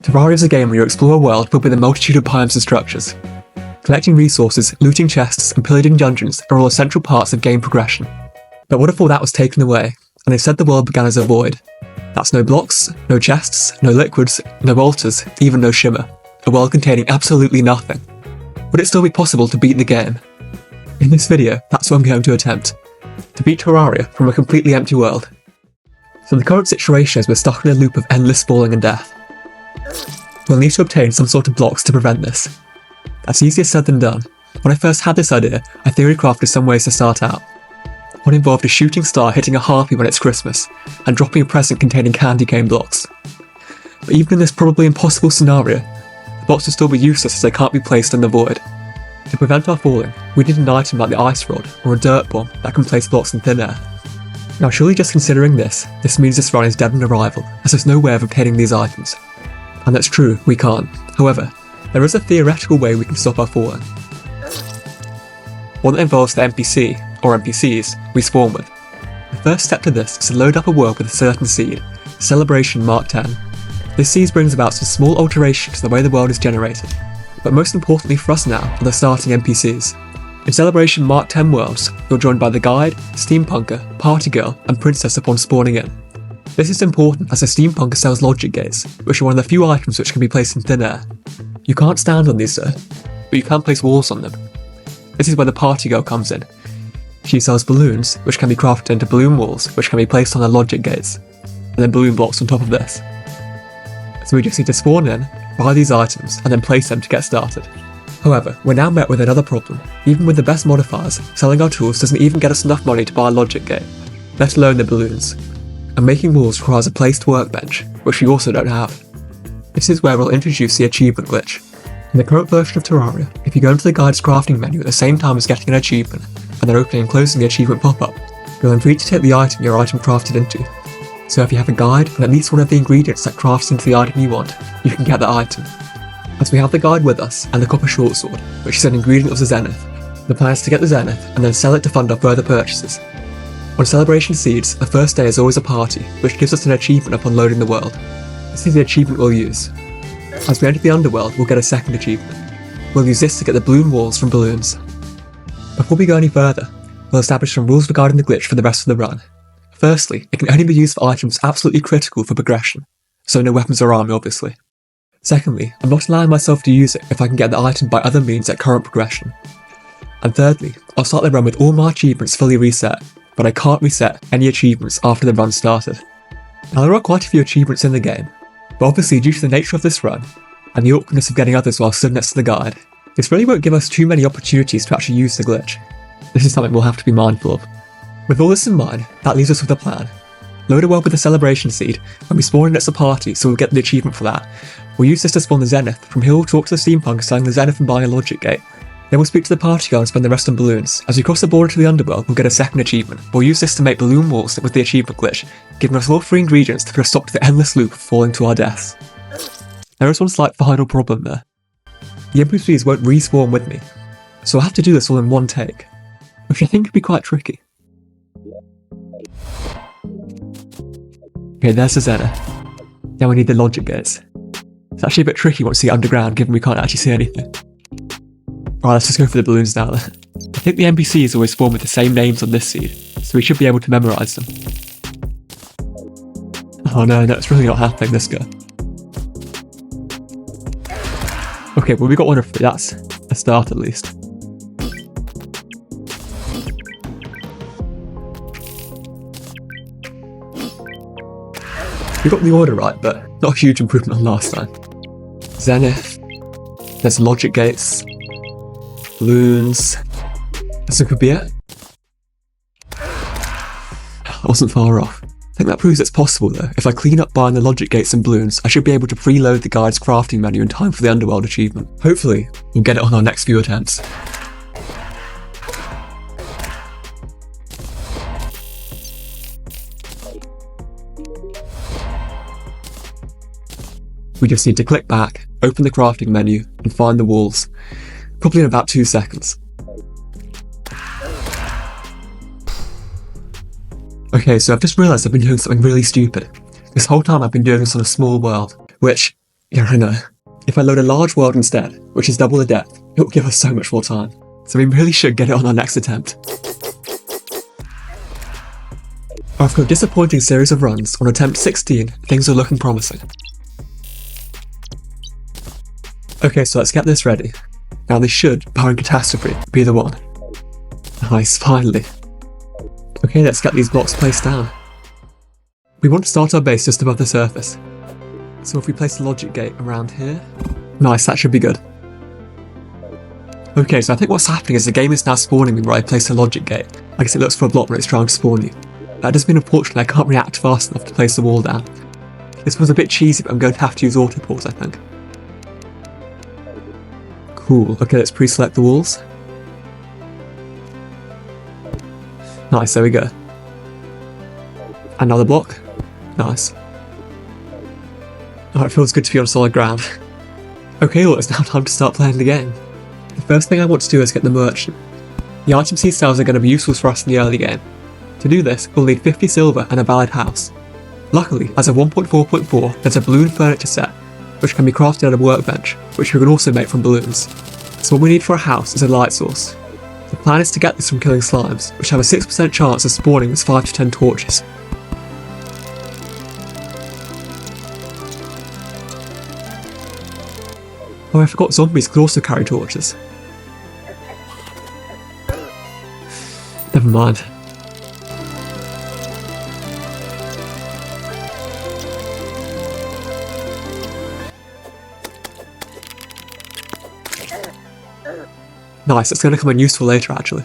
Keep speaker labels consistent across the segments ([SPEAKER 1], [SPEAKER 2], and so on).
[SPEAKER 1] Terraria is a game where you explore a world filled with a multitude of biomes and structures. Collecting resources, looting chests, and pillaging dungeons are all essential parts of game progression. But what if all that was taken away, and instead the world began as a void? That's no blocks, no chests, no liquids, no altars, even no shimmer. A world containing absolutely nothing. Would it still be possible to beat the game? In this video, that's what I'm going to attempt. To beat Terraria from a completely empty world. So the current situation is we're stuck in a loop of endless spawning and death. We'll need to obtain some sort of blocks to prevent this. That's easier said than done. When I first had this idea, I theory crafted some ways to start out. One involved a shooting star hitting a harpy when it's Christmas, and dropping a present containing candy cane blocks. But even in this probably impossible scenario, the blocks will still be useless as they can't be placed in the void. To prevent our falling, we need an item like the ice rod, or a dirt bomb that can place blocks in thin air. Now surely just considering this means this run is dead on arrival, as there's no way of obtaining these items. And that's true, we can't. However, there is a theoretical way we can stop our falling. One that involves the NPC, or NPCs, we spawn with. The first step to this is to load up a world with a certain seed, Celebration Mark 10. This seed brings about some small alteration to the way the world is generated, but most importantly for us now are the starting NPCs. In Celebration Mark 10 worlds, you're joined by the Guide, Steampunker, Party Girl, and Princess upon spawning in. This is important as the Steampunker sells logic gates, which are one of the few items which can be placed in thin air. You can't stand on these though, but you can place walls on them. This is where the Party Girl comes in. She sells balloons, which can be crafted into balloon walls, which can be placed on the logic gates, and then balloon blocks on top of this. So we just need to spawn in, buy these items, and then place them to get started. However, we're now met with another problem. Even with the best modifiers, selling our tools doesn't even get us enough money to buy a logic gate, let alone the balloons. And making walls requires a placed workbench, which we also don't have. This is where we'll introduce the achievement glitch. In the current version of Terraria, if you go into the Guide's crafting menu at the same time as getting an achievement, and then opening and closing the achievement pop-up, you're then free to take the item your item crafted into. So if you have a guide and at least one of the ingredients that crafts into the item you want, you can get the item. As we have the guide with us, and the copper short sword, which is an ingredient of the zenith, the plan is to get the zenith and then sell it to fund our further purchases. On Celebration Seeds, the first day is always a party, which gives us an achievement upon loading the world. This is the achievement we'll use. As we enter the underworld, we'll get a second achievement. We'll use this to get the balloon walls from balloons. Before we go any further, we'll establish some rules regarding the glitch for the rest of the run. Firstly, it can only be used for items absolutely critical for progression, so no weapons or armor obviously. Secondly, I'm not allowing myself to use it if I can get the item by other means at current progression. And thirdly, I'll start the run with all my achievements fully reset, but I can't reset any achievements after the run started. Now there are quite a few achievements in the game, but obviously due to the nature of this run, and the awkwardness of getting others while stood next to the guide, this really won't give us too many opportunities to actually use the glitch. This is something we'll have to be mindful of. With all this in mind, that leaves us with a plan. Load a world with the celebration seed, when we spawn in it's a party, so we'll get the achievement for that. We'll use this to spawn the zenith, from here we'll talk to the steampunk selling the zenith and buying a logic gate. Then we'll speak to the party girl and spend the rest on balloons. As we cross the border to the underworld, we'll get a second achievement. We'll use this to make balloon walls with the achievement glitch, giving us all 3 ingredients to put a stop to the endless loop of falling to our deaths. There is one slight final problem there. The NPCs won't respawn with me, so I'll have to do this all in one take, which I think could be quite tricky. Okay, there's the zenith. Now we need the logic gates. It's actually a bit tricky once you get underground, given we can't actually see anything. Right, let's just go for the balloons now then. I think the NPCs always spawn with the same names on this seed, so we should be able to memorise them. Oh no, it's really not happening, this guy. Okay, well we got 1 of 3, that's a start at least. We got the order right, but not a huge improvement on last time. Zenith, there's logic gates, balloons, this could be it. I wasn't far off. I think that proves it's possible though. If I clean up buying the logic gates and balloons, I should be able to preload the guide's crafting menu in time for the underworld achievement. Hopefully, we'll get it on our next few attempts. We just need to click back, open the crafting menu, and find the walls. Probably in about 2 seconds. Okay, so I've just realised I've been doing something really stupid. This whole time I've been doing this on a small world, which, Yeah, I know. If I load a large world instead, which is double the depth, it will give us so much more time. So we really should get it on our next attempt. After a disappointing series of runs, on attempt 16, things are looking promising. Okay, so let's get this ready. Now this should, barring catastrophe, be the one. Nice, finally. Okay, let's get these blocks placed down. We want to start our base just above the surface. So if we place the logic gate around here... Nice, that should be good. Okay, so I think what's happening is the game is now spawning me where I place the logic gate. I guess it looks for a block when it's trying to spawn you. That does mean unfortunately I can't react fast enough to place the wall down. This was a bit cheesy, but I'm going to have to use auto pause, I think. Cool, okay, let's pre-select the walls. Nice, there we go. Another block. Nice. Oh, it feels good to be on solid ground. Okay, well, it's now time to start playing the game. The first thing I want to do is get the merchant. The item seed cells are going to be useful for us in the early game. To do this, we'll need 50 silver and a valid house. Luckily, as of 1.4.4, there's a balloon furniture set, which can be crafted at a workbench, which we can also make from balloons. So what we need for a house is a light source. The plan is to get this from killing slimes, which have a 6% chance of spawning with 5 to 10 torches. Oh, I forgot zombies could also carry torches. Never mind. Nice, it's going to come in useful later actually.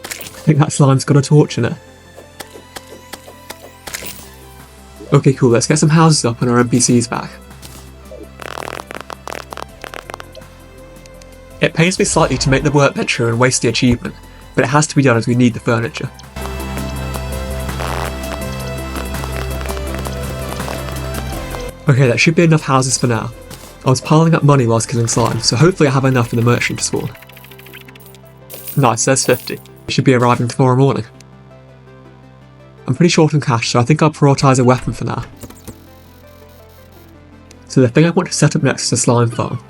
[SPEAKER 1] I think that slime's got a torch in it. Okay, cool, let's get some houses up and our NPCs back. It pains me slightly to make the workbench here and waste the achievement, but it has to be done as we need the furniture. Okay, that should be enough houses for now. I was piling up money whilst killing slime, so hopefully I have enough for the merchant to spawn. Nice, there's 50. It should be arriving tomorrow morning. I'm pretty short on cash, so I think I'll prioritise a weapon for now. So the thing I want to set up next is a slime farm.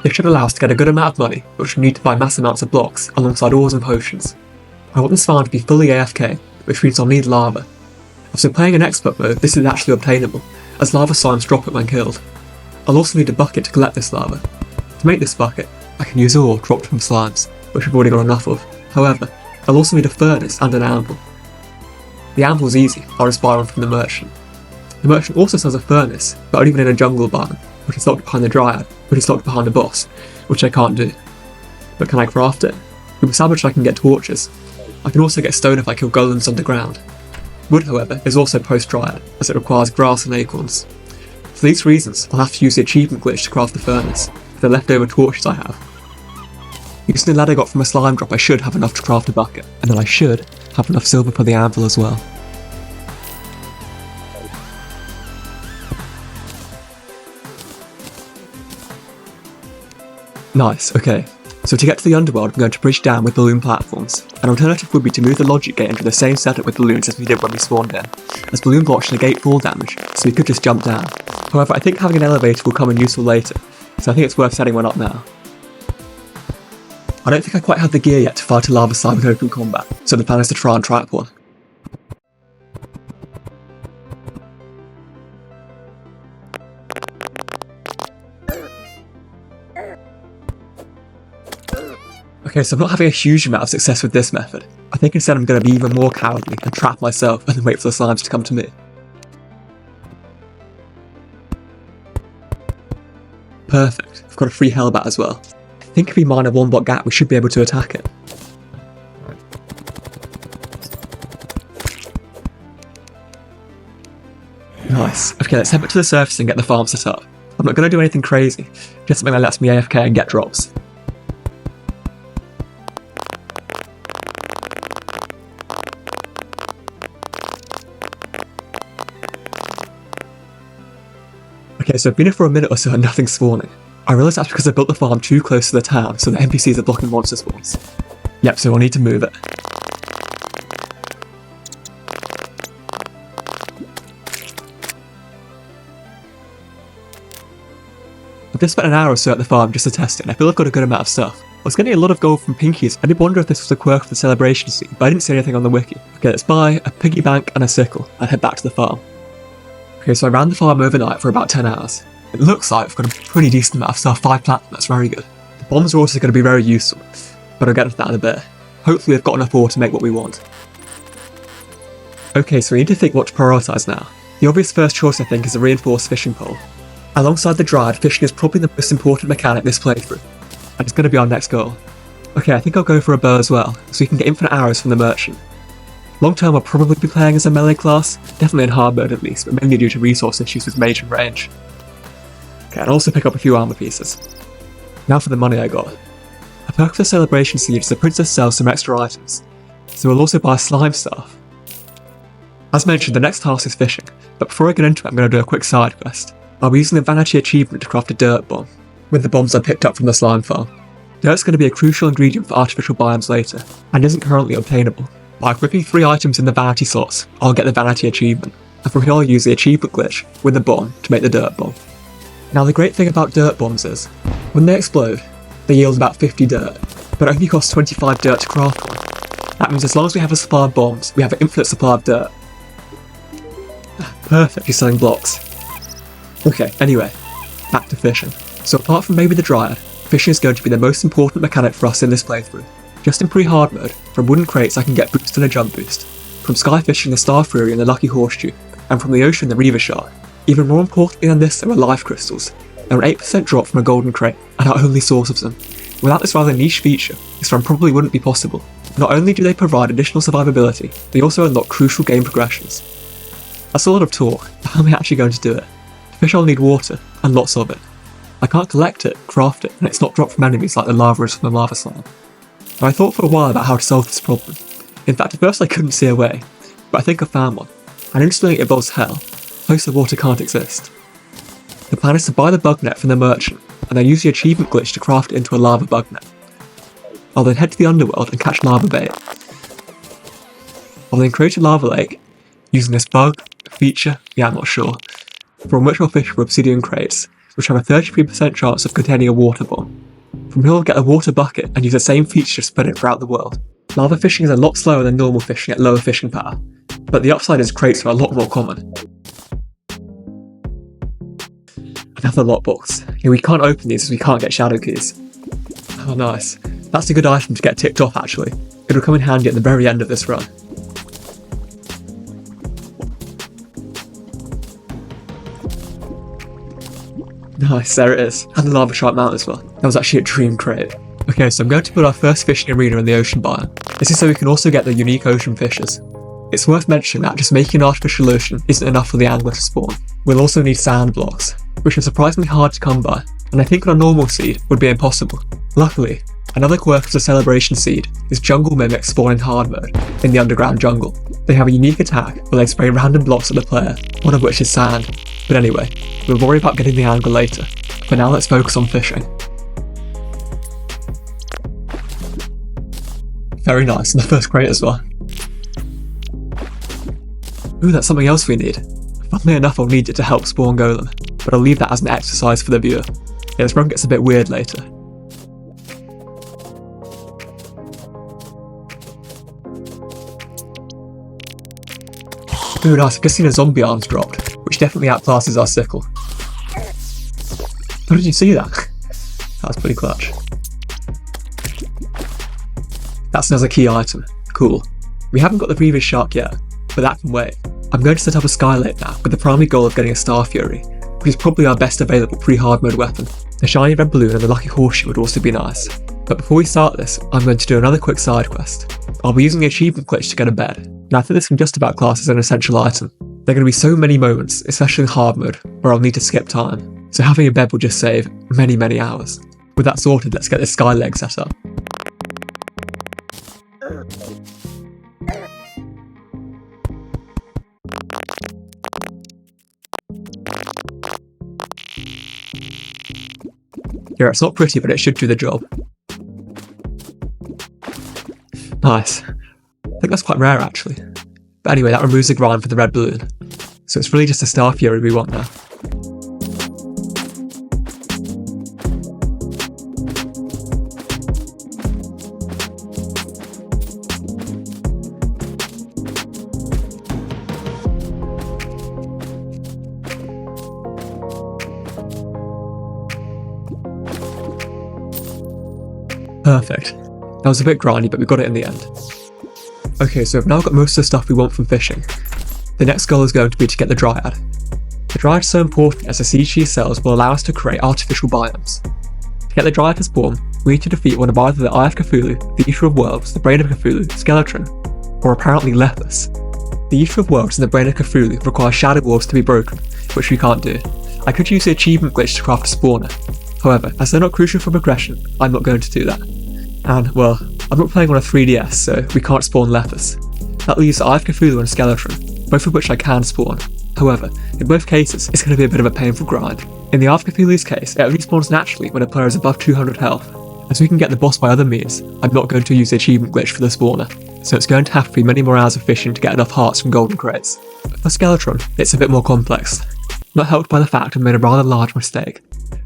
[SPEAKER 1] This should allow us to get a good amount of money, which we need to buy mass amounts of blocks, alongside ores and potions. I want this farm to be fully AFK, which means I'll need lava. After playing in expert mode, this is actually obtainable, as lava slimes drop it when killed. I'll also need a bucket to collect this lava. To make this bucket, I can use ore dropped from slimes, which I've already got enough of. However, I'll also need a furnace and an anvil. The anvil's easy, I'll just buy one from the merchant. The merchant also sells a furnace, but only in a jungle biome, which is locked behind the Dryad, which is locked behind the boss, which I can't do. But can I craft it? With salvage I can get torches. I can also get stone if I kill golems underground. Wood, however, is also post-Dryad, as it requires grass and acorns. For these reasons, I'll have to use the achievement glitch to craft the furnace, with the leftover torches I have. Using the lead I got from a slime drop, I should have enough to craft a bucket, and then I should have enough silver for the anvil as well. Nice, okay. So to get to the underworld, I'm going to bridge down with balloon platforms. An alternative would be to move the logic gate into the same setup with balloons as we did when we spawned in, as balloon blocks negate fall damage, so we could just jump down. However, I think having an elevator will come in useful later, so I think it's worth setting one up now. I don't think I quite have the gear yet to fight a lava slime in open combat, so the plan is to try and trap one. Okay, so I'm not having a huge amount of success with this method. I think instead I'm going to be even more cowardly and trap myself and then wait for the slimes to come to me. Perfect, I've got a free hellbat as well. I think if we mine a 1 block gap we should be able to attack it. Nice. Okay, let's head back to the surface and get the farm set up. I'm not going to do anything crazy, just something that lets me AFK and get drops. Okay, so I've been here for a minute or so and nothing's spawning. I realise that's because I built the farm too close to the town, so the NPCs are blocking monster spawns. Yep, so I'll need to move it. I've just spent an hour or so at the farm just to test it, and I feel I've got a good amount of stuff. I was getting a lot of gold from pinkies. I did wonder if this was a quirk of the celebration seed, but I didn't see anything on the wiki. Okay, let's buy a piggy bank and a sickle and head back to the farm. Okay, so I ran the farm overnight for about 10 hours. It looks like I've got a pretty decent amount of stuff, 5 platinum, that's very good. The bombs are also going to be very useful, but I'll get into that in a bit. Hopefully we've got enough ore to make what we want. Okay, so we need to think what to prioritise now. The obvious first choice I think is a reinforced fishing pole. Alongside the Dryad, fishing is probably the most important mechanic this playthrough, and it's going to be our next goal. Okay, I think I'll go for a bow as well, so we can get infinite arrows from the merchant. Long term I'll probably be playing as a melee class, definitely in hard mode at least, but mainly due to resource issues with mage and range. Okay, and also pick up a few armor pieces. Now for the money I got. A perk of the celebration seed is the princess sells some extra items, so we'll also buy slime staff. As mentioned, the next task is fishing, but before I get into it I'm going to do a quick side quest. I'll be using the vanity achievement to craft a dirt bomb, with the bombs I picked up from the slime farm. Dirt's going to be a crucial ingredient for artificial biomes later, and isn't currently obtainable. By equipping 3 items in the vanity slots, I'll get the vanity achievement, and from here I'll use the achievement glitch with the bomb to make the dirt bomb. Now the great thing about dirt bombs is, when they explode, they yield about 50 dirt, but it only costs 25 dirt to craft one. That means as long as we have a supply of bombs, we have an infinite supply of dirt. Perfect for selling blocks. Okay, anyway, back to fishing. So apart from maybe the Dryad, fishing is going to be the most important mechanic for us in this playthrough. Just in pre-hard mode, from wooden crates I can get boost and a jump boost, from sky fishing the Star Fury and the Lucky Horseshoe, and from the ocean the Reaver Shark. Even more importantly than this, there are life crystals. They're an 8% drop from a golden crate, and our only source of them. Without this rather niche feature, this run probably wouldn't be possible. Not only do they provide additional survivability, they also unlock crucial game progressions. That's a lot of talk, but how am I actually going to do it? To fish I'll need water, and lots of it. I can't collect it, craft it, and it's not dropped from enemies like the lava is from the lava slime. Now I thought for a while about how to solve this problem. In fact, at first I couldn't see a way, but I think I found one. And instantly it involves hell. Place the water can't exist. The plan is to buy the bug net from the merchant, and then use the achievement glitch to craft it into a lava bug net. I'll then head to the underworld and catch lava bait. I'll then create a lava lake, using this bug, feature, I'm not sure, from which I'll fish for obsidian crates, which have a 33% chance of containing a water bomb. From here I'll get a water bucket and use the same feature to spread it throughout the world. Lava fishing is a lot slower than normal fishing at lower fishing power, but the upside is crates are a lot more common. Another lockbox. Yeah, we can't open these as we can't get shadow keys. Oh nice. That's a good item to get ticked off actually. It'll come in handy at the very end of this run. Nice, there it is. And the lava shark mount as well. That was actually a dream crate. Okay, so I'm going to build our first fishing arena in the ocean biome. This is so we can also get the unique ocean fishes. It's worth mentioning that just making an artificial ocean isn't enough for the angler to spawn. We'll also need sand blocks, which are surprisingly hard to come by, and I think on a normal seed would be impossible. Luckily, another quirk of the celebration seed is jungle mimics spawn in hard mode, in the underground jungle. They have a unique attack where they spray random blocks at the player, one of which is sand. But anyway, we'll worry about getting the angle later. For now let's focus on fishing. Very nice, and the first crate as well. Ooh, that's something else we need. Funnily enough I'll need it to help spawn Golem, but I'll leave that as an exercise for the viewer. Yeah, this run gets a bit weird later. Ooh nice, I've just seen a zombie arms dropped, which definitely outclasses our sickle. How did you see that? That was pretty clutch. That's another key item. Cool. We haven't got the previous shark yet, but that can wait. I'm going to set up a sky lake now, with the primary goal of getting a Star Fury, which is probably our best available pre-hard mode weapon. The shiny red balloon and the lucky horseshoe would also be nice. But before we start this, I'm going to do another quick side quest. I'll be using the achievement glitch to get a bed. Now I think this can just about class as an essential item. There are going to be so many moments, especially in hard mode, where I'll need to skip time, so having a bed will just save many hours. With that sorted, let's get this sky leg set up. Yeah, it's not pretty, but it should do the job. Nice. I think that's quite rare actually. But anyway, that removes the grind for the red balloon. So it's really just a Star Fury we want now. Perfect. That was a bit grindy, but we got it in the end. Okay, so we've now got most of the stuff we want from fishing. The next goal is going to be to get the Dryad. The Dryad is so important as the seed cheese cells will allow us to create artificial biomes. To get the Dryad to spawn, we need to defeat one of either the Eye of Cthulhu, the Eater of Worlds, the Brain of Cthulhu, Skeletron, or apparently Lepus. The Eater of Worlds and the Brain of Cthulhu require shadow walls to be broken, which we can't do. I could use the achievement glitch to craft a spawner. However, as they're not crucial for progression, I'm not going to do that. And, well, I'm not playing on a 3DS, so we can't spawn Lepus. That leaves the Eye of Cthulhu and Skeletron, both of which I can spawn. However, in both cases, it's going to be a bit of a painful grind. In the Eye of Cthulhu's case, it only spawns naturally when a player is above 200 health. As we can get the boss by other means, I'm not going to use the achievement glitch for the spawner, so it's going to have to be many more hours of fishing to get enough hearts from golden crates. For Skeletron, it's a bit more complex, not helped by the fact I've made a rather large mistake.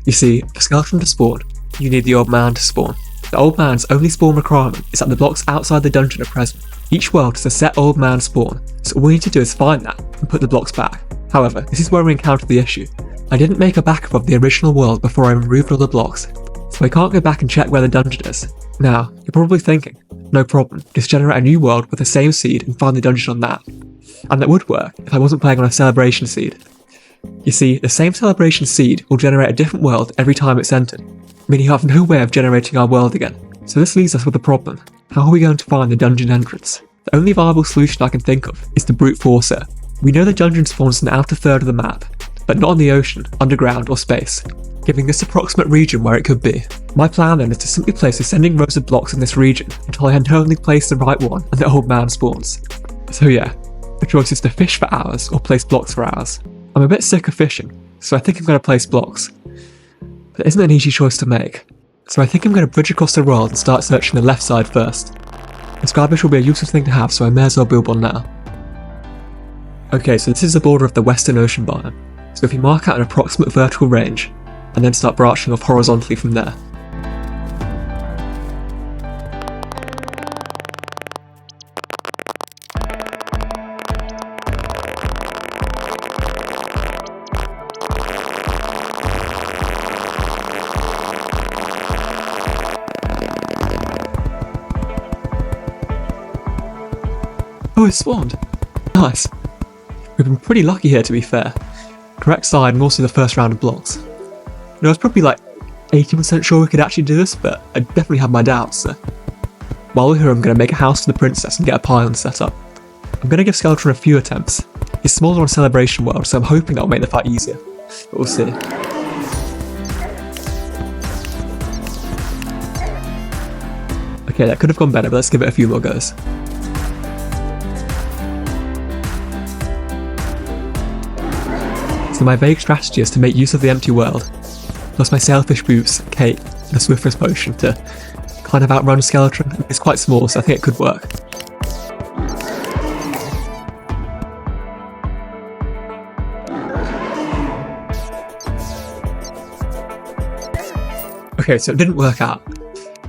[SPEAKER 1] You see, for Skeletron to spawn, you need the Old Man to spawn. The Old Man's only spawn requirement is that the blocks outside the dungeon are present. Each world has a set Old Man spawn, so all we need to do is find that and put the blocks back. However, this is where we encounter the issue. I didn't make a backup of the original world before I removed all the blocks, so I can't go back and check where the dungeon is. Now, you're probably thinking, no problem, just generate a new world with the same seed and find the dungeon on that. And that would work if I wasn't playing on a celebration seed. You see, the same celebration seed will generate a different world every time it's entered, meaning you have no way of generating our world again. So this leaves us with a problem. How are we going to find the dungeon entrance? The only viable solution I can think of is to brute force it. We know the dungeon spawns in the outer third of the map, but not on the ocean, underground or space, giving this approximate region where it could be. My plan then is to simply place ascending rows of blocks in this region until I internally place the right one and the Old Man spawns. So yeah, the choice is to fish for hours or place blocks for hours. I'm a bit sick of fishing, so I think I'm going to place blocks. But it isn't an easy choice to make, so I think I'm going to bridge across the world and start searching the left side first. This garbage will be a useful thing to have, so I may as well build one now. Okay, so this is the border of the Western Ocean biome, so if you mark out an approximate vertical range, and then start branching off horizontally from there. Oh, it's spawned! Nice. We've been pretty lucky here, to be fair. Correct side and also the first round of blocks. You know, I was probably like 80% sure we could actually do this, but I definitely had my doubts, so. While we're here, I'm going to make a house for the princess and get a pylon set up. I'm going to give Skeletron a few attempts. He's smaller on Celebration World, so I'm hoping that'll make the fight easier. But we'll see. Okay, that could have gone better, but let's give it a few more goes. So my vague strategy is to make use of the empty world, plus my Sailfish Boots, Cape, and a Swiftness Potion to kind of outrun Skeletron. It's quite small, so I think it could work. Okay, so it didn't work out.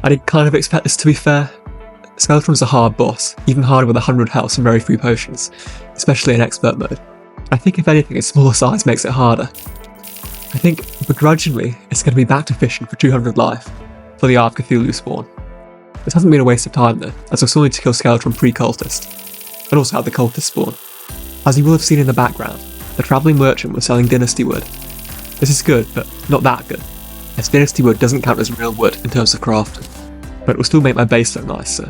[SPEAKER 1] I did kind of expect this, to be fair. Skeletron's a hard boss, even harder with 100 health and very few potions, especially in expert mode. I think if anything, its smaller size makes it harder. I think, begrudgingly, it's going to be back to fishing for 200 life, for the Eye of Cthulhu spawn. This hasn't been a waste of time though, as we'll still need to kill Skeletron pre-cultist, and also have the cultist spawn. As you will have seen in the background, the travelling merchant was selling dynasty wood. This is good, but not that good, as dynasty wood doesn't count as real wood in terms of crafting, but it will still make my base look nice, so.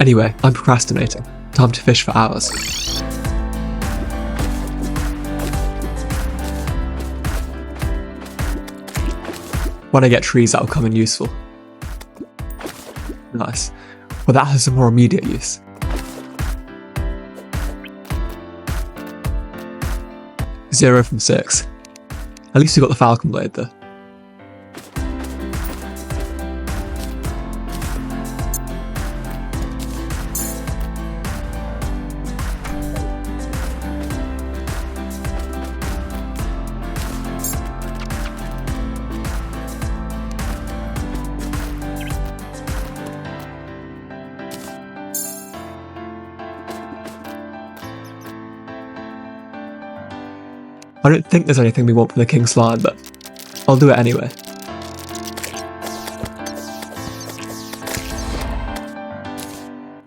[SPEAKER 1] Anyway, I'm procrastinating. Time to fish for hours. When I get trees, that'll come in useful. Nice. Well, that has some more immediate use. Zero from 6. At least we got the Falcon Blade though. I don't think there's anything we want from the King Slime, but I'll do it anyway.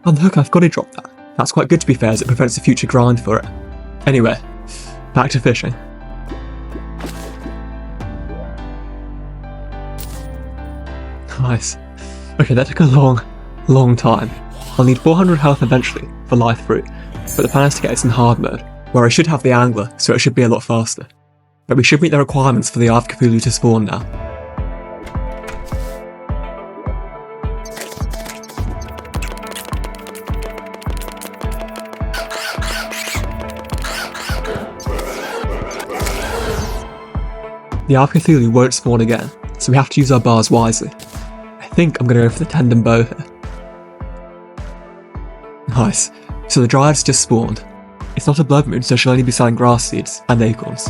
[SPEAKER 1] On the hook, I've got to drop that. That's quite good to be fair, as it prevents a future grind for it. Anyway, back to fishing. Nice. Okay, that took a long time. I'll need 400 health eventually for life fruit, but the plan is to get it in hard mode, where I should have the angler, so it should be a lot faster. But we should meet the requirements for the Eye of Cthulhu to spawn now. The Eye of Cthulhu won't spawn again, so we have to use our bars wisely. I think I'm going to go for the tendon bow here. Nice, so the Dryad's just spawned. It's not a blood moon, so she'll only be selling grass seeds and acorns.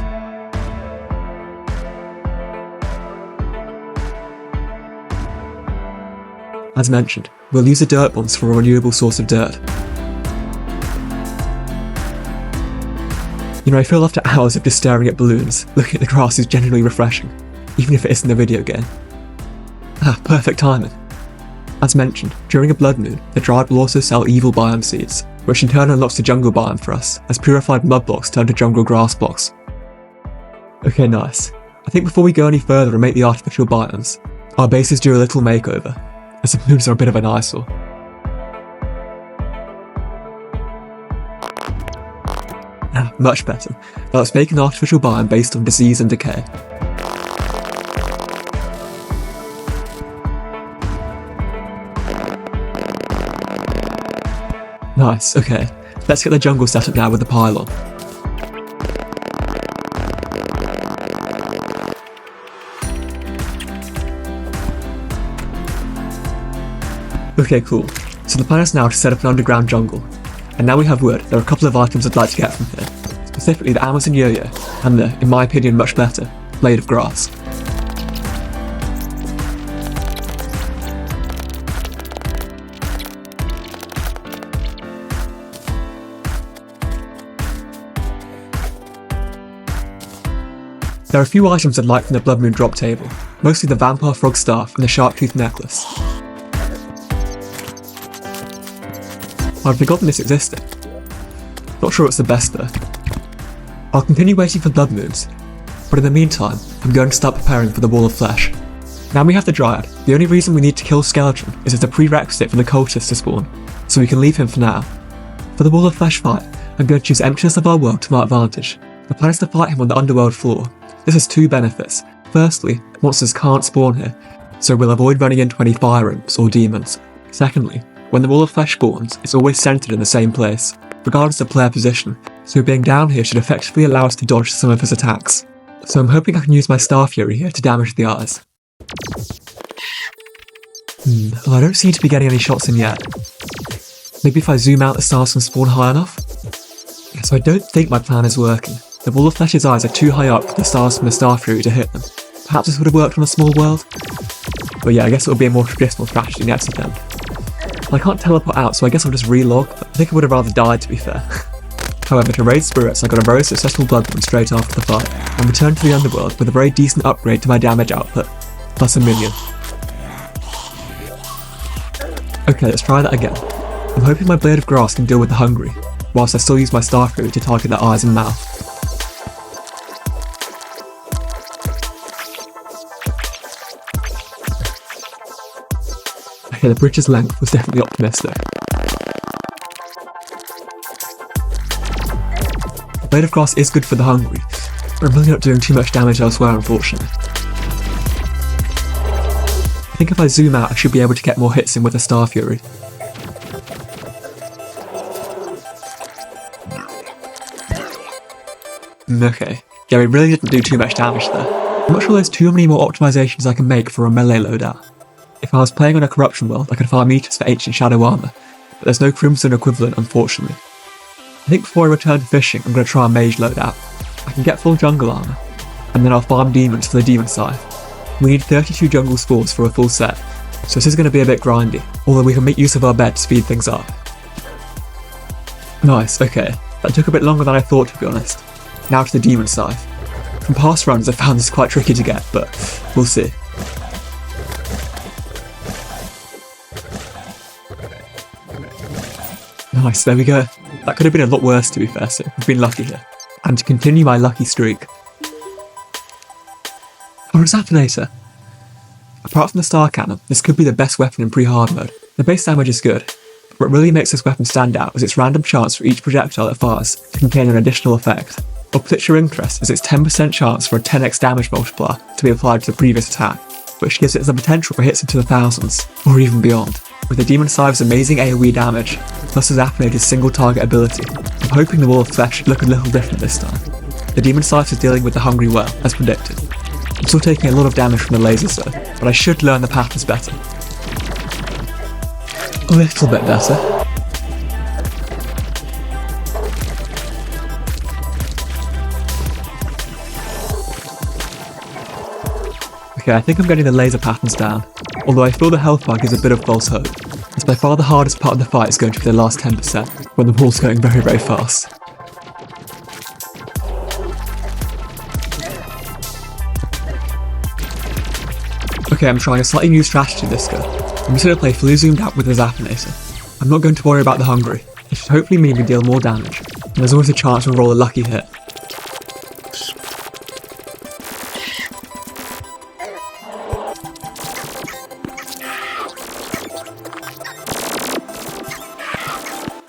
[SPEAKER 1] As mentioned, we'll use the dirt bombs for a renewable source of dirt. You know, I feel after hours of just staring at balloons, looking at the grass is genuinely refreshing, even if it isn't a video game. Ah, perfect timing. As mentioned, during a blood moon, the Dryad will also sell evil biome seeds, which in turn unlocks the jungle biome for us, as purified mud blocks turn to jungle grass blocks. Okay, nice. I think before we go any further and make the artificial biomes, our bases do a little makeover, as the balloons are a bit of an eyesore. Ah, much better. Now let's make an artificial biome based on disease and decay. Nice, okay. Let's get the jungle set up now with the pylon. Okay, cool. So the plan is now to set up an underground jungle. And now we have wood, there are a couple of items I'd like to get from here. Specifically the Amazon yo-yo, and the, in my opinion much better, blade of grass. There are a few items I'd like from the Blood Moon drop table, mostly the Vampire Frog Staff and the Sharp-Tooth Necklace. I'd forgotten this existed. Not sure it's the best though. I'll continue waiting for Blood Moons, but in the meantime, I'm going to start preparing for the Wall of Flesh. Now we have the Dryad, the only reason we need to kill Skeletron is as a prerequisite for the cultist to spawn, so we can leave him for now. For the Wall of Flesh fight, I'm going to choose emptiness of our world to my advantage. The plan is to fight him on the underworld floor. This has two benefits. Firstly, monsters can't spawn here, so we'll avoid running into any fire imps or demons. Secondly, when the Wall of Flesh spawns, it's always centered in the same place, regardless of player position, so being down here should effectively allow us to dodge some of his attacks. So I'm hoping I can use my Star Fury here to damage the eyes. Well, I don't seem to be getting any shots in yet. Maybe if I zoom out the stars can spawn high enough? So I don't think my plan is working. The Wall of Flesh's eyes are too high up for the stars from the Star Fury to hit them. Perhaps this would have worked on a small world? But yeah, I guess it would be a more traditional strategy next attempt. I can't teleport out, so I guess I'll just relog, but I think I would have rather died to be fair. However, to raid spirits, I got a very successful blood moon straight after the fight, and returned to the underworld with a very decent upgrade to my damage output, plus a minion. Okay, let's try that again. I'm hoping my Blade of Grass can deal with the hungry, whilst I still use my Star Fury to target their eyes and mouth. Okay, the bridge's length was definitely optimistic. The Blade of Grass is good for the hungry, but I'm really not doing too much damage elsewhere unfortunately. I think if I zoom out I should be able to get more hits in with the Star Fury. Okay, yeah, we really didn't do too much damage there. I'm not sure there's too many more optimizations I can make for a melee loadout. If I was playing on a corruption world, I could farm meters for ancient shadow armor, but there's no crimson equivalent unfortunately. I think before I return to fishing, I'm going to try a mage loadout. I can get full jungle armor, and then I'll farm demons for the demon scythe. We need 32 jungle spores for a full set, so this is going to be a bit grindy, although we can make use of our bed to speed things up. Nice, okay. That took a bit longer than I thought to be honest. Now to the demon scythe. From past runs I found this quite tricky to get, but we'll see. Nice, there we go. That could have been a lot worse, to be fair, so I've been lucky here. And to continue my lucky streak. Or a Zapinator. Apart from the star cannon, this could be the best weapon in pre-hard mode. The base damage is good, but what really makes this weapon stand out is its random chance for each projectile it fires to contain an additional effect. Of particular interest is its 10% chance for a 10x damage multiplier to be applied to the previous attack, which gives it the potential for hits into the thousands, or even beyond. With the Demon Scythe's amazing AoE damage, plus the Zapinator's single target ability, I'm hoping the Wall of Flesh should look a little different this time. The Demon Scythe is dealing with the Hungry well, as predicted. I'm still taking a lot of damage from the lasers though, but I should learn the patterns better. A little bit better. Okay, I think I'm getting the laser patterns down, although I feel the health bar gives a bit of false hope. It's by far the hardest part of the fight is going to be the last 10%, when the wall's going very, very fast. Okay, I'm trying a slightly new strategy this go. I'm just going to play fully zoomed out with the Zapinator. I'm not going to worry about the Hungry. It should hopefully mean we deal more damage, and there's always a chance we'll roll a lucky hit.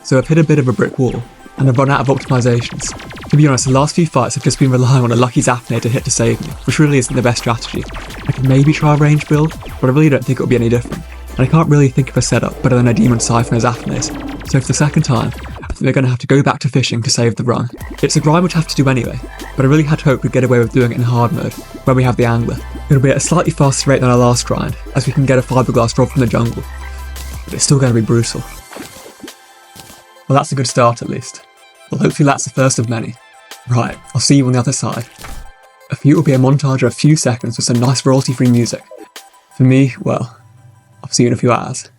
[SPEAKER 1] So I've hit a bit of a brick wall, and I've run out of optimizations. To be honest, the last few fights have just been relying on a lucky Zapinator hit to save me, which really isn't the best strategy. I could maybe try a range build, but I really don't think it'll be any different. And I can't really think of a setup better than a Demon Scythe and a Zapinator. So for the second time, I think we're going to have to go back to fishing to save the run. It's a grind we'd have to do anyway, but I really had hoped we'd get away with doing it in hard mode, where we have the angler. It'll be at a slightly faster rate than our last grind, as we can get a fiberglass drop from the jungle. But it's still going to be brutal. Well, that's a good start at least. Well, hopefully that's the first of many. Right, I'll see you on the other side. A few will be a montage of a few seconds with some nice royalty-free music. For me, well, I'll see you in a few hours.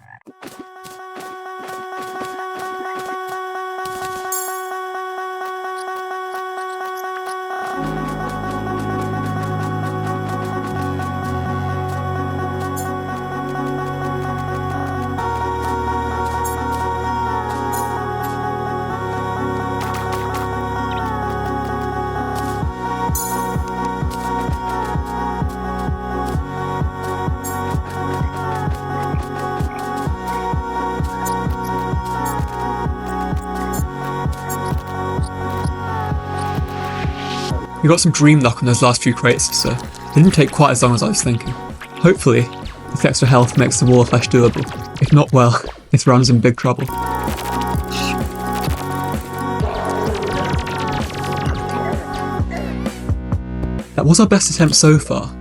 [SPEAKER 1] We got some dream luck on those last few crates, so it didn't take quite as long as I was thinking. Hopefully, this extra health makes the Wall of Flesh doable. If not, well, this run's in big trouble. That was our best attempt so far,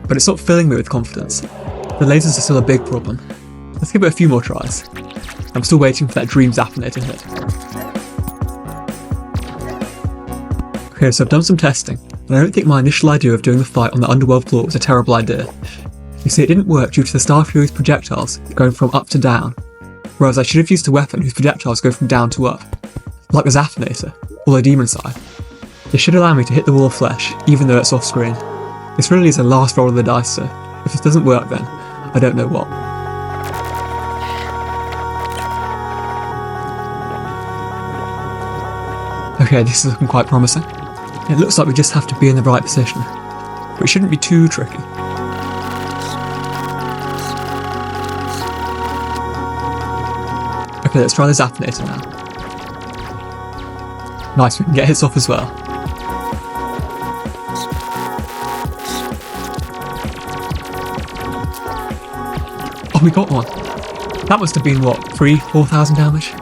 [SPEAKER 1] but it's not filling me with confidence. The lasers are still a big problem. Let's give it a few more tries. I'm still waiting for that dream Zapinator hit. Okay, so I've done some testing, and I don't think my initial idea of doing the fight on the underworld floor was a terrible idea. You see, it didn't work due to the Star Fury's projectiles going from up to down, whereas I should have used a weapon whose projectiles go from down to up, like the Zapinator, or the Demon Scythe. This should allow me to hit the Wall of Flesh, even though it's off screen. This really is the last roll of the dice, so if this doesn't work then, I don't know what. Okay, this is looking quite promising. It looks like we just have to be in the right position, but it shouldn't be too tricky. Okay, let's try the Zapinator now. Nice, we can get hits off as well. Oh, we got one. That must have been, what, 4,000 damage?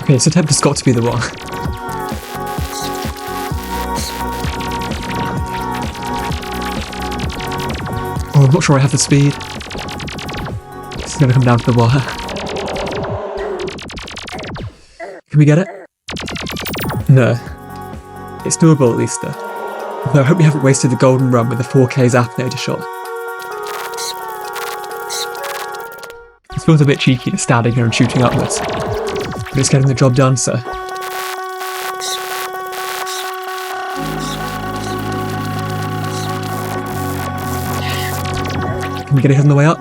[SPEAKER 1] Okay, this attempt has got to be the one. Oh, I'm not sure I have the speed. This is going to come down to the wire. Can we get it? No. It's doable at least though. Although I hope we haven't wasted the golden run with the 4K Zapinator shot. It feels a bit cheeky just standing here and shooting upwards, but it's getting the job done, so. Can we get it on the way up?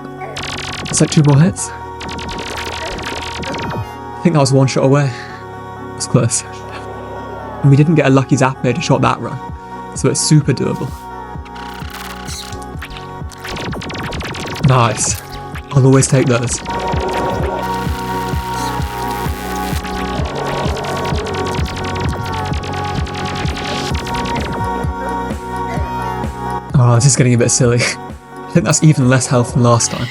[SPEAKER 1] It's like 2 more hits. I think that was one shot away. It was close. And we didn't get a lucky Zapinator to shot that run, so it's super doable. Nice. I'll always take those. Oh, this is getting a bit silly. I think that's even less health than last time.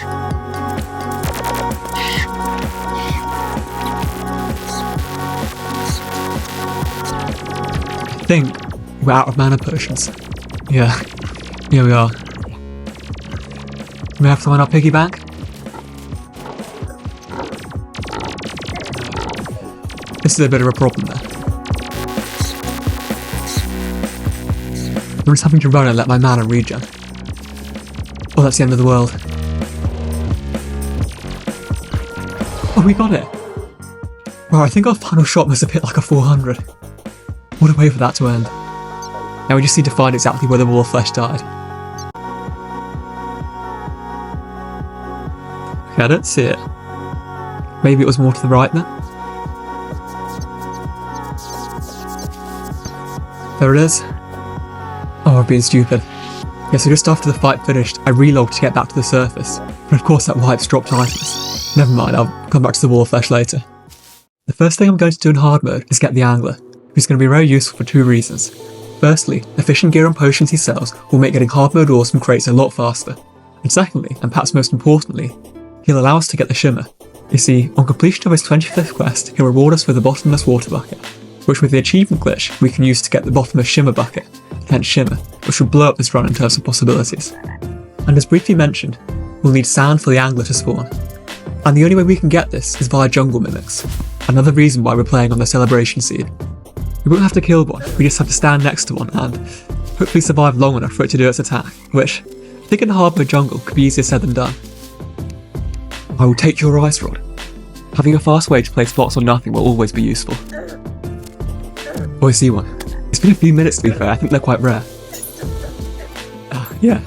[SPEAKER 1] I think we're out of mana potions. Yeah, here we are. We have to find our piggy bank. This is a bit of a problem there. I'm just having to run and let my mana regen. Oh, that's the end of the world. Oh, we got it! Wow, I think our final shot must have hit like a 400. What a way for that to end. Now we just need to find exactly where the wall of flesh died. Okay, I don't see it. Maybe it was more to the right then? There it is. Oh, I've been stupid. Yeah, so just after the fight finished, I relogged to get back to the surface. But of course that wipes dropped items. Never mind, I'll come back to the wall of flesh later. The first thing I'm going to do in hard mode is get the angler, who's going to be very useful for two reasons. Firstly, the fishing gear and potions he sells will make getting hard mode ores from crates a lot faster. And secondly, and perhaps most importantly, he'll allow us to get the shimmer. You see, on completion of his 25th quest, he'll reward us with a bottomless water bucket, which with the achievement glitch we can use to get the bottomless shimmer bucket, hence shimmer, which will blow up this run in terms of possibilities. And as briefly mentioned, we'll need sand for the angler to spawn. And the only way we can get this is via jungle mimics, another reason why we're playing on the celebration seed. We won't have to kill one, we just have to stand next to one and hopefully survive long enough for it to do its attack, which, I think in a hard mode jungle could be easier said than done. I will take your ice rod. Having a fast way to place blocks on nothing will always be useful. Oh, I see one. It's been a few minutes to be fair, I think they're quite rare. Yeah,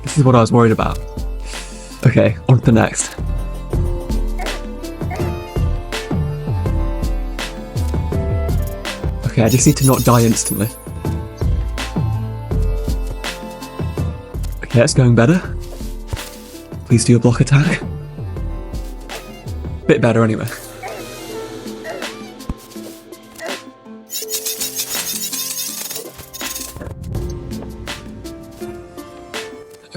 [SPEAKER 1] this is what I was worried about. Okay, on to the next. Okay, I just need to not die instantly. Okay, that's going better. Please do a block attack. Bit better anyway.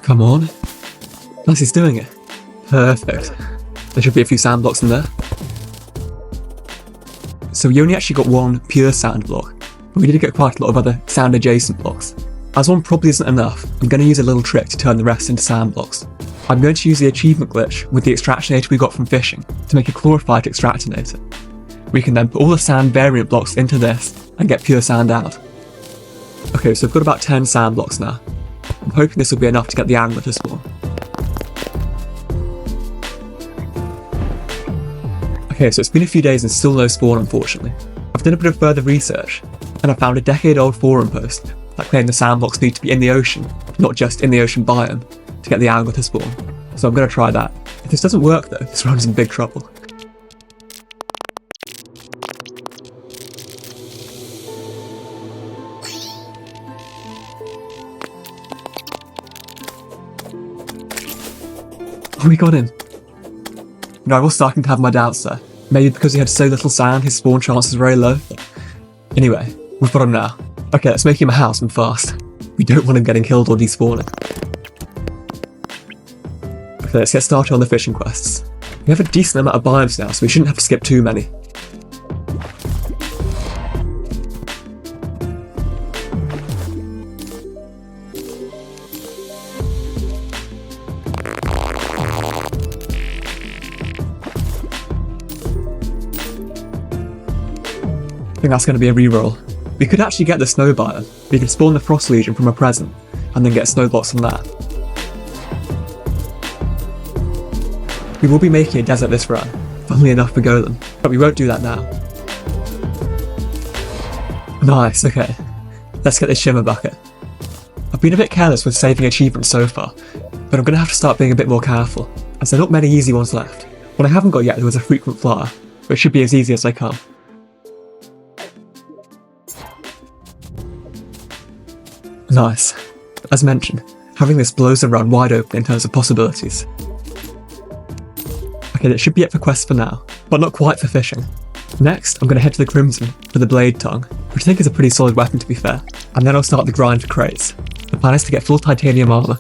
[SPEAKER 1] Come on. Nice, he's doing it. Perfect. There should be a few sand blocks in there. So we only actually got one pure sand block, but we did get quite a lot of other sand adjacent blocks. As one probably isn't enough, I'm going to use a little trick to turn the rest into sand blocks. I'm going to use the achievement glitch with the extractionator we got from fishing to make a glorified extractinator. We can then put all the sand variant blocks into this and get pure sand out. Okay, so I've got about 10 sand blocks now. I'm hoping this will be enough to get the angler to spawn. Okay, so it's been a few days and still no spawn unfortunately. I've done a bit of further research, and I found a decade-old forum post that claimed the sand blocks need to be in the ocean, not just in the ocean biome, to get the angler to spawn. So I'm going to try that. If this doesn't work though, this run's in big trouble. Oh, we got him. No, I was starting to have my doubts there. Maybe because he had so little sand, his spawn chance is very low. Anyway, we've got him now. Okay, let's make him a house and fast. We don't want him getting killed or despawning. Okay, let's get started on the fishing quests. We have a decent amount of biomes now, so we shouldn't have to skip too many. I think that's going to be a reroll. We could actually get the snow biome. We could spawn the frost legion from a present, and then get snow blocks from that. We will be making a desert this run, funnily enough for Golem, but we won't do that now. Nice, okay. Let's get this shimmer bucket. I've been a bit careless with saving achievements so far, but I'm going to have to start being a bit more careful, as there are not many easy ones left. What I haven't got yet was a frequent flyer, but it should be as easy as they come. Nice. As mentioned, having this blows the run wide open in terms of possibilities. Okay, that should be it for quests for now, but not quite for fishing. Next, I'm going to head to the Crimson for the Blade Tongue, which I think is a pretty solid weapon to be fair, and then I'll start the grind for crates. The plan is to get full titanium armour.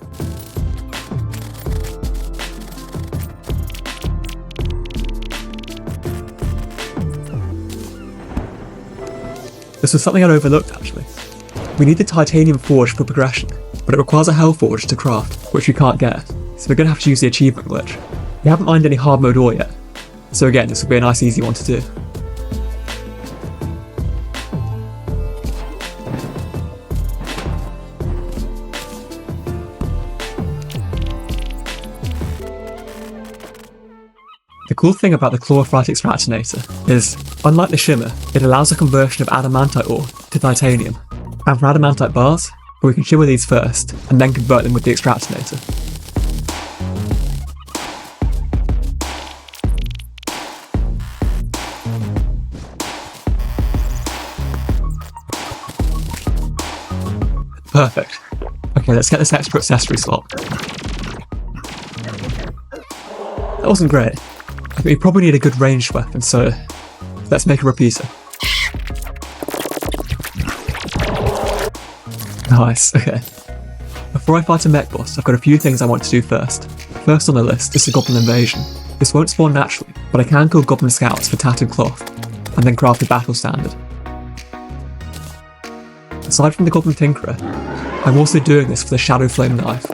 [SPEAKER 1] This was something I'd overlooked actually. We need the titanium forge for progression, but it requires a hell forge to craft, which we can't get, so we're going to have to use the achievement glitch. We haven't mined any hard mode ore yet, so again this will be a nice easy one to do. The cool thing about the Chlorophyte Extractinator is, unlike the shimmer, it allows a conversion of adamantite ore to titanium. And for adamantite bars, we can shimmer these first, and then convert them with the Extractinator. Perfect. Okay, let's get this extra accessory slot. That wasn't great. I think we probably need a good ranged weapon, so let's make a repeater. Nice, okay. Before I fight a mech boss, I've got a few things I want to do first. First on the list is the Goblin Invasion. This won't spawn naturally, but I can kill Goblin Scouts for tattered cloth, and then craft a battle standard. Aside from the Goblin Tinkerer, I'm also doing this for the Shadow Flame Knife,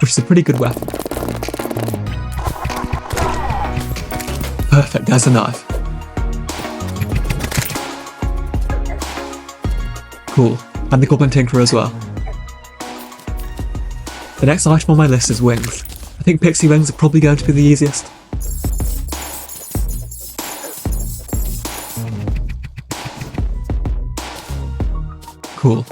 [SPEAKER 1] which is a pretty good weapon. Perfect, there's the knife. Cool, and the Goblin Tinkerer as well. The next item on my list is wings. I think pixie wings are probably going to be the easiest. Cool.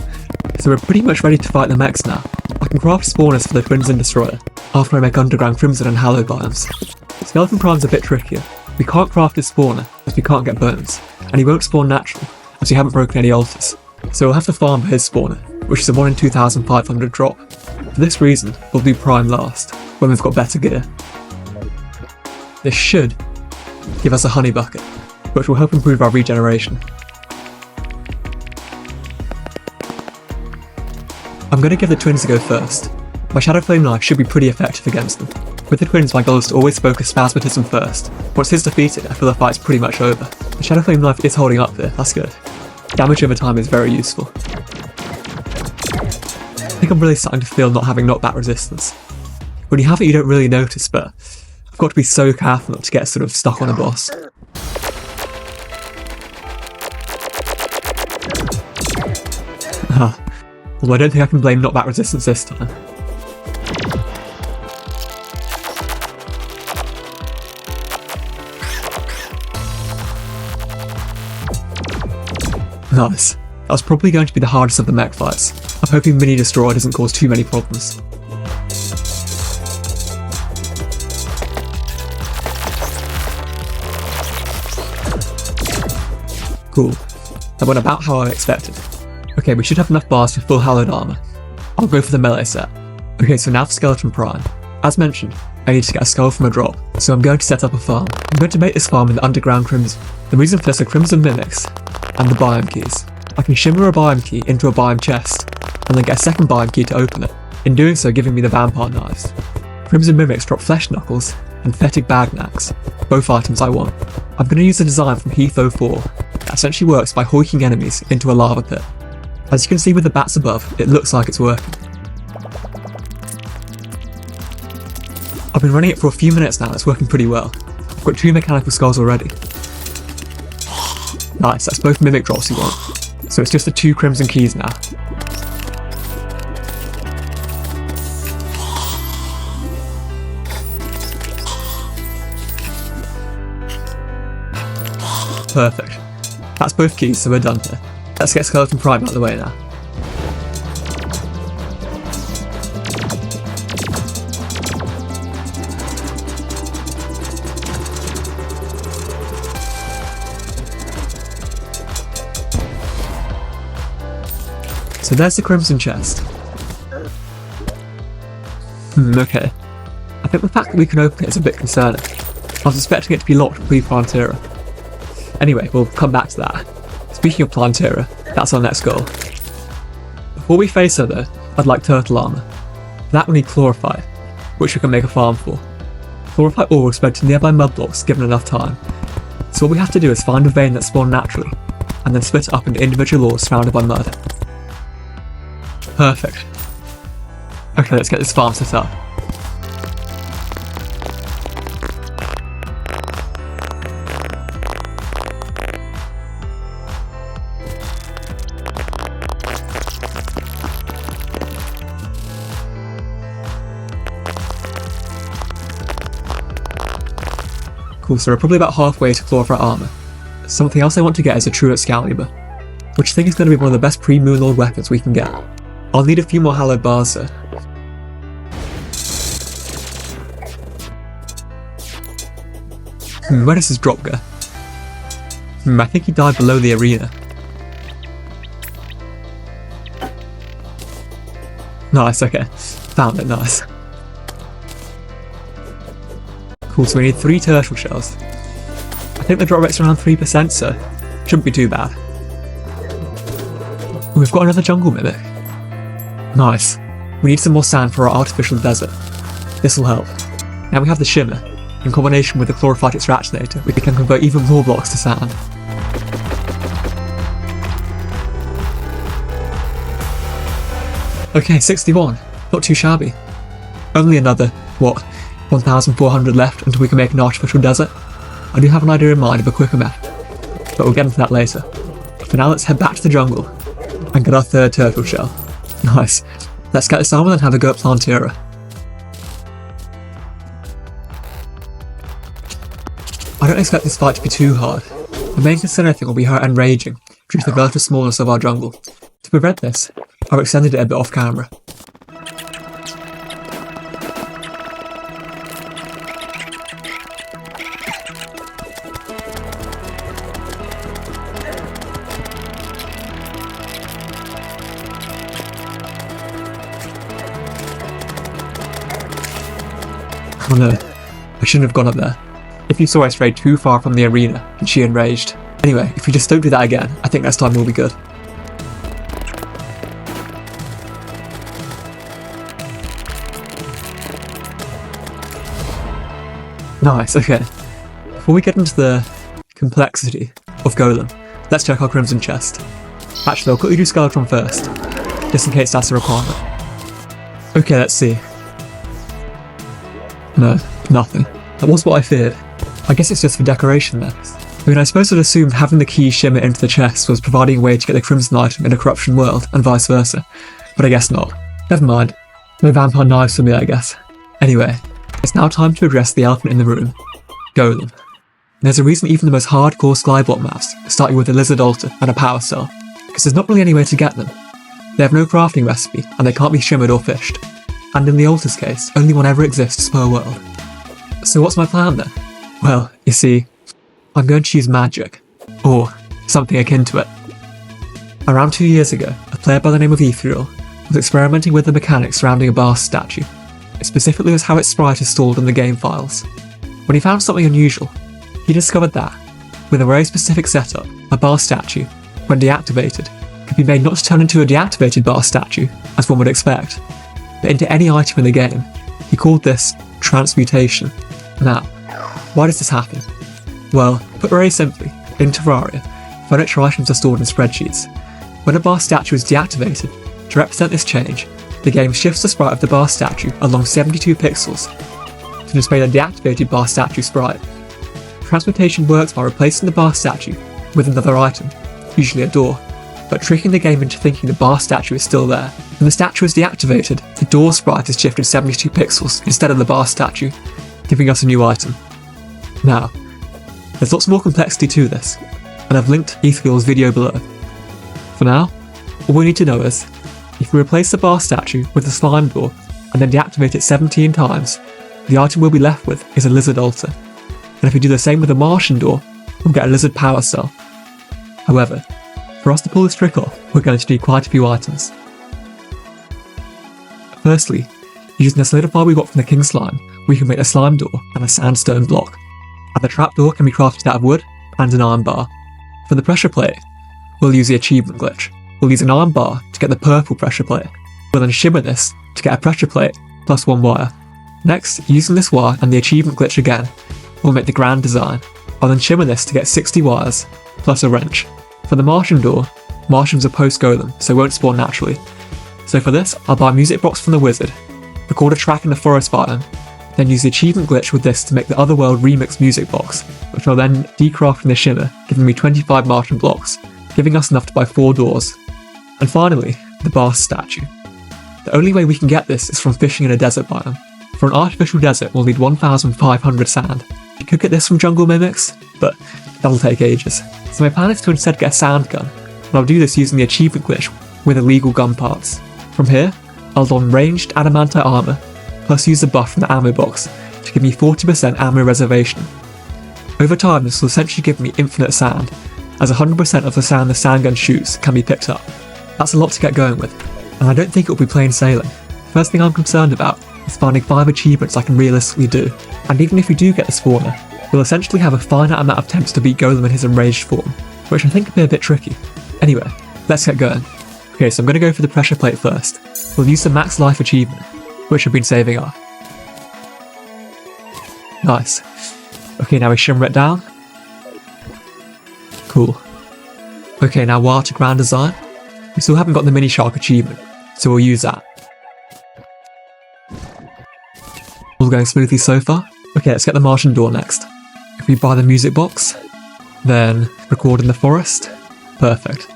[SPEAKER 1] So we're pretty much ready to fight the mechs now. I can craft spawners for the Twins and Destroyer, after I make Underground Crimson and Hallowed biomes. Skeleton Prime's a bit trickier. We can't craft his spawner, as we can't get bones, and he won't spawn naturally, as we haven't broken any altars. So we'll have to farm for his spawner, which is a 1 in 2,500 drop. For this reason, we'll do Prime last, when we've got better gear. This should give us a honey bucket, which will help improve our regeneration. I'm going to give the Twins a go first. My Shadow Flame Knife should be pretty effective against them. With the Twins, my goal is to always focus Spasmatism first. Once his defeated, I feel the fight's pretty much over. The Shadow Flame Knife is holding up there, that's good. Damage over time is very useful. I think I'm really starting to feel not having knockback resistance. When you have it you don't really notice, but I've got to be so careful not to get sort of stuck on a boss. Although I don't think I can blame knockback resistance this time. Nice. That was probably going to be the hardest of the mech fights. I'm hoping Mini Destroyer doesn't cause too many problems. Cool. That went about how I expected. Okay, we should have enough bars for full hallowed armour. I'll go for the melee set. Okay, so now for Skeleton Prime. As mentioned, I need to get a skull from a drop, so I'm going to set up a farm. I'm going to make this farm in the Underground Crimson. The reason for this are Crimson Mimics and the Biome keys. I can shimmer a Biome key into a Biome chest, and then get a second Biome key to open it, in doing so giving me the Vampire Knives. Crimson Mimics drop Flesh Knuckles and Fetid Bagnacks, both items I want. I'm going to use a design from Heath 04 that essentially works by hoiking enemies into a lava pit. As you can see with the bats above, it looks like it's working. I've been running it for a few minutes now and it's working pretty well. I've got 2 mechanical skulls already. Nice, that's both mimic drops you want. So it's just the 2 crimson keys now. Perfect. That's both keys, so we're done here. Let's get Skeleton Prime out of the way now. So there's the crimson chest. Okay. I think the fact that we can open it is a bit concerning. I was expecting it to be locked pre-Plantera. Anyway, we'll come back to that. Speaking of Plantera, that's our next goal. Before we face her though, I'd like turtle armour. For that we need chlorophyte, which we can make a farm for. Chlorophyte ore will spread to nearby mud blocks given enough time. So what we have to do is find a vein that spawned naturally, and then split it up into individual ores surrounded by mud. Perfect. Okay, let's get this farm set up. Cool, so we're probably about halfway to chlorophyte armour. Something else I want to get is a true Excalibur, which I think is going to be one of the best pre-Moon Lord weapons we can get. I'll need a few more hallowed bars though. Where does his drop go? I think he died below the arena. Nice, okay. Found it, nice. Cool, so we need 3 turtle shells. I think the drop rate's around 3%, so shouldn't be too bad. We've got another jungle mimic. Nice. We need some more sand for our artificial desert. This will help. Now we have the shimmer. In combination with the chlorophyte extractinator, we can convert even more blocks to sand. Okay, 61. Not too shabby. Only another, what, 1,400 left until we can make an artificial desert? I do have an idea in mind of a quicker method, but we'll get into that later. For now, let's head back to the jungle and get our 3rd turtle shell. Nice. Let's get this armor and have a go at Plantera. I don't expect this fight to be too hard. The main concern I think will be her enraging due to the relative smallness of our jungle. To prevent this, I've extended it a bit off camera. Oh no, I shouldn't have gone up there. If you saw I strayed too far from the arena, and she enraged. Anyway, if we just don't do that again, I think next time we'll be good. Nice, okay. Before we get into the complexity of Golem, let's check our crimson chest. Actually, I'll quickly do Skeletron first, just in case that's a requirement. Okay, let's see. No, nothing. That was what I feared. I guess it's just for decoration then. I mean, I suppose I'd assumed having the key shimmer into the chest was providing a way to get the crimson item in a corruption world, and vice versa. But I guess not. Never mind. No vampire knives for me, I guess. Anyway, it's now time to address the elephant in the room. Golem. There's a reason even the most hardcore skyblock maps, starting with a lizard altar and a power cell, because there's not really any way to get them. They have no crafting recipe, and they can't be shimmered or fished. And in the altar's case, only one ever exists per world. So what's my plan then? Well, you see, I'm going to use magic, or something akin to it. Around 2 years ago, a player by the name of Ethereal was experimenting with the mechanics surrounding a Bast statue. It specifically was how its sprite is stored in the game files. When he found something unusual, he discovered that, with a very specific setup, a Bast statue, when deactivated, could be made not to turn into a deactivated Bast statue, as one would expect, but into any item in the game. He called this transmutation. Now, why does this happen? Well, put very simply, in Terraria, furniture items are stored in spreadsheets. When a Bast statue is deactivated, to represent this change, the game shifts the sprite of the Bast statue along 72 pixels to display the deactivated Bast statue sprite. Transmutation works by replacing the Bast statue with another item, usually a door, but tricking the game into thinking the Bast statue is still there. When the statue is deactivated, the door sprite is shifted 72 pixels instead of the Bast statue, giving us a new item. Now, there's lots more complexity to this, and I've linked Ethereal's video below. For now, all we need to know is, if we replace the Bast statue with the slime door and then deactivate it 17 times, the item we'll be left with is a lizard altar. And if we do the same with the Martian door, we'll get a lizard power cell. However, for us to pull this trick off, we're going to need quite a few items. Firstly, using the solidify we got from the king slime, we can make a slime door and a sandstone block. And the trapdoor can be crafted out of wood and an iron bar. For the pressure plate, we'll use the achievement glitch. We'll use an iron bar to get the purple pressure plate. We'll then shimmer this to get a pressure plate plus 1 wire. Next, using this wire and the achievement glitch again, we'll make the grand design. I'll then shimmer this to get 60 wires plus a wrench. For the Martian door, Martians are post-Golem, so won't spawn naturally. So for this, I'll buy a music box from the wizard, record a track in the forest biome, then use the achievement glitch with this to make the Otherworld remix music box, which I'll then decraft from the shimmer, giving me 25 Martian blocks, giving us enough to buy 4 doors. And finally, the Bast statue. The only way we can get this is from fishing in a desert biome. For an artificial desert, we'll need 1,500 sand. You could get this from jungle mimics, but that'll take ages. So my plan is to instead get a sand gun, and I'll do this using the achievement glitch with illegal gun parts. From here, I'll don ranged adamantite armour, plus use the buff from the ammo box to give me 40% ammo reservation. Over time, this will essentially give me infinite sand, as 100% of the sand the sand gun shoots can be picked up. That's a lot to get going with, and I don't think it will be plain sailing. The first thing I'm concerned about is finding 5 achievements I can realistically do, and even if we do get the spawner, we'll essentially have a finite amount of attempts to beat Golem in his enraged form, which I think could be a bit tricky. Anyway, let's get going. Okay, so I'm going to go for the pressure plate first. We'll use the max life achievement, which I've been saving up. Nice. Okay, now we shimmer it down. Cool. Okay, now wire to grand design. We still haven't got the mini shark achievement, so we'll use that. All going smoothly so far. Okay, let's get the Martian door next. If we buy the music box, then record in the forest. Perfect.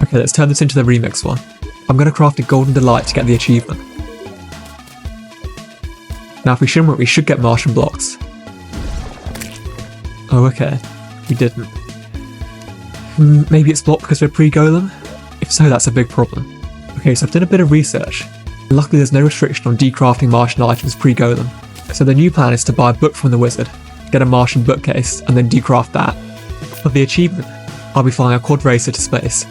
[SPEAKER 1] Okay, let's turn this into the remix one. I'm going to craft a golden delight to get the achievement. Now if we shimmer it, we should get Martian blocks. Oh, okay. We didn't. Maybe it's blocked because we're pre-Golem? If so, that's a big problem. Okay, so I've done a bit of research. Luckily there's no restriction on decrafting Martian items pre-Golem. So the new plan is to buy a book from the wizard, get a Martian bookcase, and then decraft that. For the achievement, I'll be flying a quad racer to space.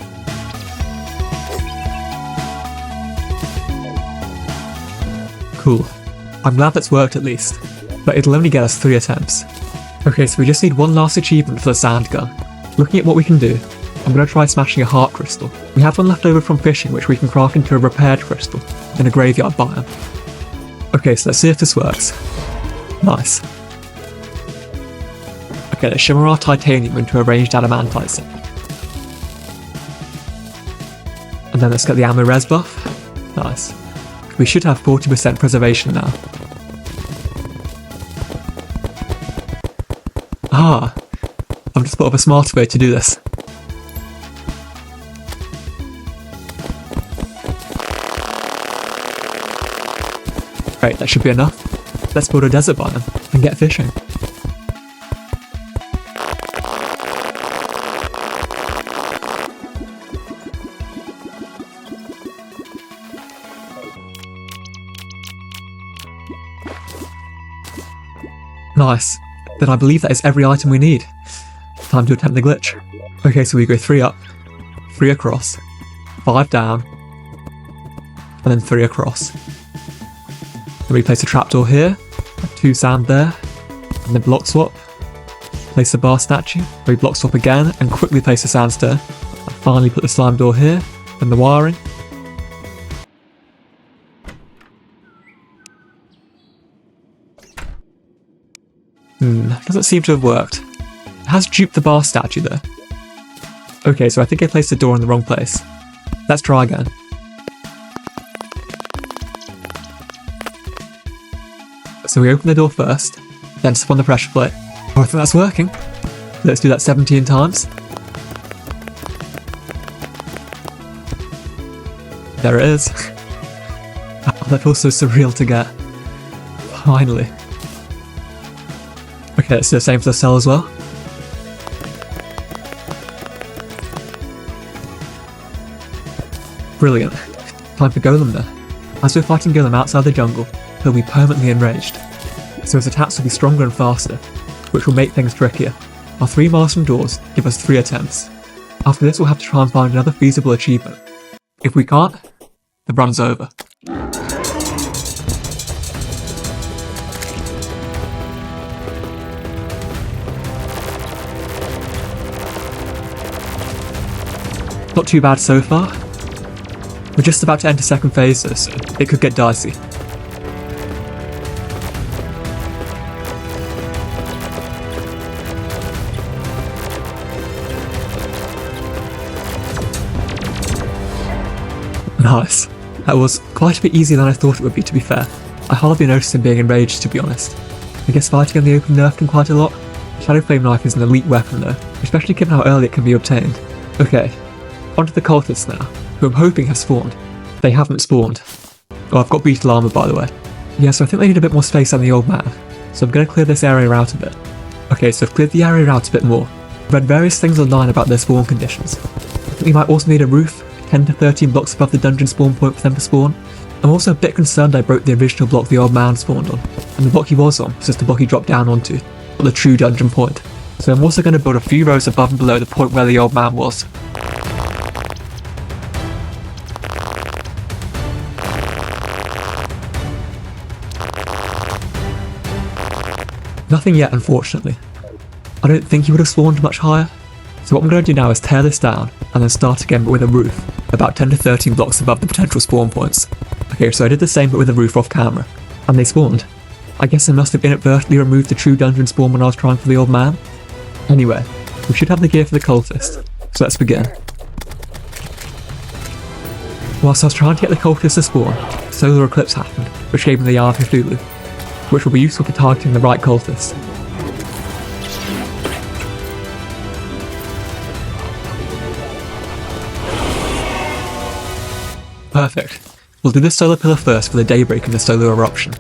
[SPEAKER 1] Cool. I'm glad that's worked at least, but it'll only get us 3 attempts. Okay, so we just need one last achievement for the sand gun. Looking at what we can do, I'm going to try smashing a heart crystal. We have one left over from fishing which we can craft into a repaired crystal in a graveyard biome. Okay, so let's see if this works. Nice. Okay, let's shimmer our titanium into a ranged adamantite set. And then let's get the ammo res buff. Nice. We should have 40% preservation now. Ah! I've just thought of a smarter way to do this. Great, that should be enough. Let's build a desert biome and get fishing. Nice. Then I believe that is every item we need. Time to attempt the glitch. Okay, so we go 3 up, 3 across, 5 down, and then 3 across. Then we place a trapdoor here, 2 sand there, and then block swap. Place the bar statue, we block swap again, and quickly place the sandstone. And finally put the slime door here, and the wiring. Doesn't seem to have worked. It has duped the bar statue though. Okay, so I think I placed the door in the wrong place. Let's try again. So we open the door first, then step on the pressure plate. Oh, I think that's working. Let's do that 17 times. There it is. Oh, that feels so surreal to get. Finally. Okay, let's do the same for the cell as well. Brilliant. Time for Golem then. As we're fighting Golem outside the jungle, he'll be permanently enraged, so his attacks will be stronger and faster, which will make things trickier. Our 3 Martian doors give us 3 attempts. After this we'll have to try and find another feasible achievement. If we can't, the run's over. Not too bad so far. We're just about to enter second phase, so it could get dicey. Nice. That was quite a bit easier than I thought it would be, to be fair. I hardly noticed him being enraged, to be honest. I guess fighting in the open nerfed him quite a lot. Shadow Flame Knife is an elite weapon though, especially given how early it can be obtained. Okay, onto the cultists now, who I'm hoping have spawned. They haven't spawned. Oh, I've got beetle armor by the way. Yeah, so I think they need a bit more space than the old man, so I'm going to clear this area out a bit. Okay, so I've cleared the area out a bit more. I've read various things online about their spawn conditions. I think we might also need a roof 10 to 13 blocks above the dungeon spawn point for them to spawn. I'm also a bit concerned I broke the original block the old man spawned on, and the block he was on was just the block he dropped down onto, not the true dungeon point. So I'm also going to build a few rows above and below the point where the old man was. Nothing yet, unfortunately. I don't think he would have spawned much higher. So what I'm going to do now is tear this down, and then start again but with a roof, about 10 to 13 blocks above the potential spawn points. Okay, so I did the same but with a roof off camera, and they spawned. I guess I must have inadvertently removed the true dungeon spawn when I was trying for the old man. Anyway, we should have the gear for the cultist, so let's begin. Whilst I was trying to get the cultist to spawn, solar eclipse happened, which gave me the Eye of Cthulhu, which will be useful for targeting the right cultist. Perfect. We'll do the solar pillar first for the daybreak and the solar eruption.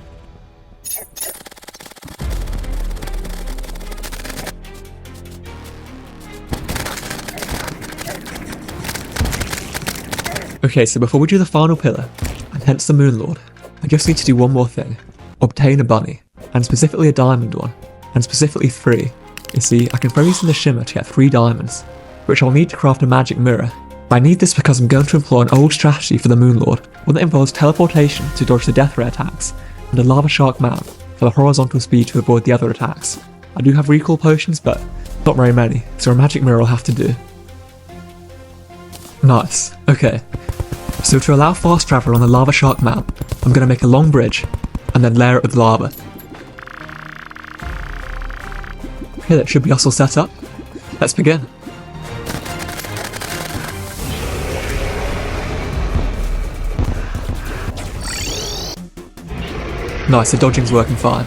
[SPEAKER 1] Okay, so before we do the final pillar, and hence the Moon Lord, I just need to do one more thing. Obtain a bunny, and specifically a diamond one, and specifically 3. You see, I can throw these in the shimmer to get 3 diamonds, which I'll need to craft a magic mirror. I need this because I'm going to employ an old strategy for the Moon Lord, one that involves teleportation to dodge the death ray attacks, and a lava shark mount for the horizontal speed to avoid the other attacks. I do have recall potions, but not very many, so a magic mirror will have to do. Nice, okay. So to allow fast travel on the lava shark mount, I'm going to make a long bridge, and then layer it with lava. Okay, that should be us all set up. Let's begin. Nice, the dodging's working fine.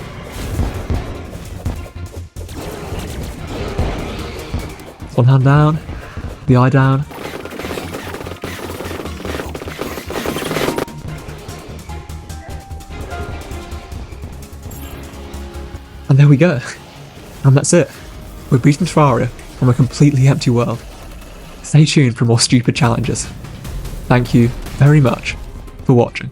[SPEAKER 1] One hand down, the eye down. And there we go. And that's it. We've beaten Terraria from a completely empty world. Stay tuned for more stupid challenges. Thank you very much for watching.